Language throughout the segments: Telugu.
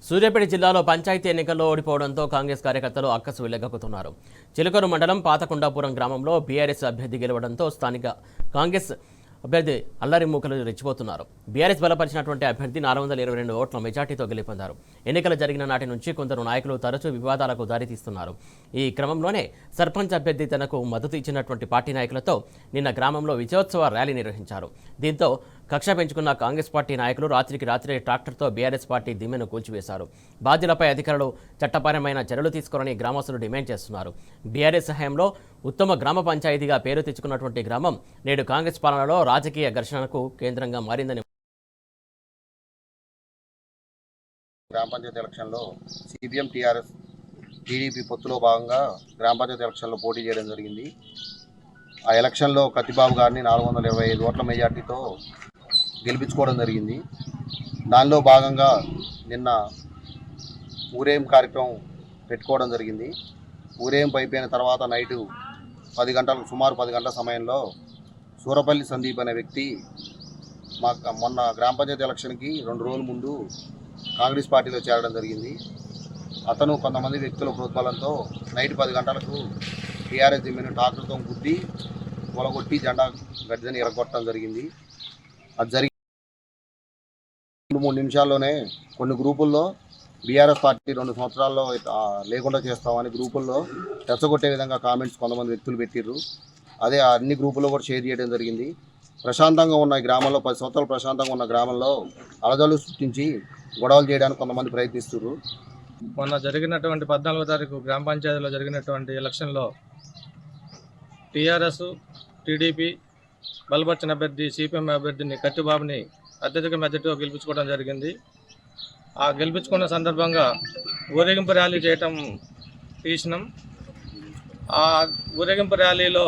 సూర్యాపేట జిల్లాలో పంచాయతీ ఎన్నికల్లో ఓడిపోవడంతో కాంగ్రెస్ కార్యకర్తలు అక్కసు వెళ్లగక్కుతున్నారు. చిలుకూరు మండలం పాతకొండాపురం గ్రామంలో బీఆర్ఎస్ అభ్యర్థి గెలవడంతో స్థానిక కాంగ్రెస్ అభ్యర్థి అల్లరి మూకలు రెచ్చిపోతున్నారు. బీఆర్ఎస్ బలపరిచినటువంటి అభ్యర్థి 422 ఓట్ల మెజార్టీతో గెలుపొందారు. ఎన్నికలు జరిగిన నాటి నుంచి కొందరు నాయకులు తరచూ వివాదాలకు దారితీస్తున్నారు. ఈ క్రమంలోనే సర్పంచ్ అభ్యర్థి తనకు మద్దతు ఇచ్చినటువంటి పార్టీ నాయకులతో నిన్న గ్రామంలో విజయోత్సవ ర్యాలీ నిర్వహించారు. దీంతో కక్ష పెంచుకున్న కాంగ్రెస్ పార్టీ నాయకులు రాత్రికి రాత్రే ట్రాక్టర్తో బీఆర్ఎస్ పార్టీ దిమ్మెను కూల్చివేశారు. బాధ్యులపై అధికారులు చట్టపరమైన చర్యలు తీసుకోవాలని గ్రామస్తులు డిమాండ్ చేస్తున్నారు. బీఆర్ఎస్ హయాంలో ఉత్తమ గ్రామ పంచాయతీగా పేరు తెచ్చుకున్నటువంటి గ్రామం నేడు కాంగ్రెస్ పాలనలో రాజకీయ ఘర్షణకు కేంద్రంగా మారిందని గ్రామ పంచాయతీ ఎలక్షన్లో సిపిఎం టీఆర్ఎస్ టీడీపీ పొత్తులో భాగంగా గ్రామ పంచాయతీ ఎలక్షన్లో పోటీ చేయడం జరిగింది. ఆ ఎలక్షన్లో కత్తిబాబు గారిని 425 ఓట్ల మెజార్టీతో గెలిపించుకోవడం జరిగింది. దానిలో భాగంగా నిన్న ఊరేం కార్యక్రమం పెట్టుకోవడం జరిగింది. ఊరేం అయిపోయిన తర్వాత నైటు సుమారు 10 గంటల సమయంలో సూరపల్లి సందీప్ అనే వ్యక్తి మొన్న గ్రామ పంచాయతీ ఎలక్షన్కి 2 రోజుల ముందు కాంగ్రెస్ పార్టీలో చేరడం జరిగింది. అతను కొంతమంది వ్యక్తుల ప్రోద్బలంతో నైట్ 10 గంటలకు టీఆర్ఎస్ దిమ్మెను ట్రాక్టర్తో గుద్ది పొలగొట్టి జెండా గడ్డని ఎరగొట్టడం జరిగింది. అది జరిగి 2-3 నిమిషాల్లోనే కొన్ని గ్రూపుల్లో బీఆర్ఎస్ పార్టీ 2 సంవత్సరాల్లో లేకుండా చేస్తామని గ్రూపుల్లో రెచ్చగొట్టే విధంగా కామెంట్స్ కొంతమంది వ్యక్తులు పెట్టిర్రు. అదే అన్ని గ్రూపుల్లో కూడా షేర్ చేయడం జరిగింది. ప్రశాంతంగా ఉన్న ఈ గ్రామంలో 10 సంవత్సరాలు ప్రశాంతంగా ఉన్న గ్రామంలో అలజడులు సృష్టించి గొడవలు చేయడానికి కొంతమంది ప్రయత్నిస్తున్నారు. మొన్న జరిగినటువంటి 14వ తారీఖు గ్రామ పంచాయతీలో జరిగినటువంటి ఎలక్షన్లో టీఆర్ఎస్ టీడీపీ బలపరిచిన అభ్యర్థి సిపిఎం అభ్యర్థిని కత్తిబాబుని అత్యధిక మెజార్టీతో గెలిపించుకోవడం జరిగింది. ఆ గెలిపించుకున్న సందర్భంగా ఊరేగింపు ర్యాలీ చేయటం తీసినాం. ఆ ఊరేగింపు ర్యాలీలో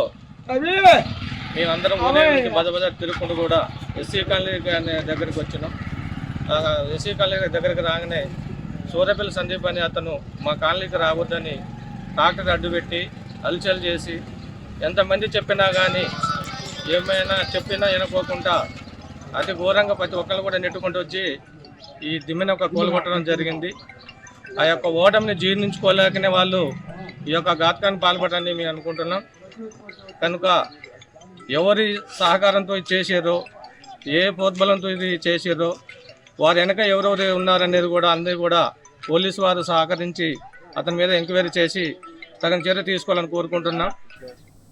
మేమందరం ఊరేగింపు బజ తిరుగుకుంటూ కూడా ఎస్సీ కాలనీ దగ్గరికి వచ్చినాం. ఎస్సీ కాలనీ దగ్గరికి రాగానే సూర్యపల్లి సందీప్ అని అతను మా కాలనీకి రావద్దని ట్రాక్టర్ అడ్డుపెట్టి అలచల్ చేసి ఎంతమంది చెప్పినా కానీ ఏమైనా చెప్పినా వినుకోకుండా అతి ఘోరంగా ప్రతి ఒక్కరు కూడా నెట్టుకుంటూ వచ్చి ఈ దిమ్మెను కోలుగొట్టడం జరిగింది. ఆ యొక్క ఓటమిని జీర్ణించుకోలేకనే వాళ్ళు ఈ యొక్క ఘాతకాన్ని పాల్పడాలని మేము అనుకుంటున్నాం. కనుక ఎవరి సహకారంతో ఇది చేసారో, ఏ ప్రోద్బలంతో ఇది చేసారో, వారి వెనక ఎవరెవరు ఉన్నారనేది కూడా అందరూ కూడా పోలీసు వారు సహకరించి అతని మీద ఎంక్వైరీ చేసి తగిన చర్య తీసుకోవాలని కోరుకుంటున్నాం.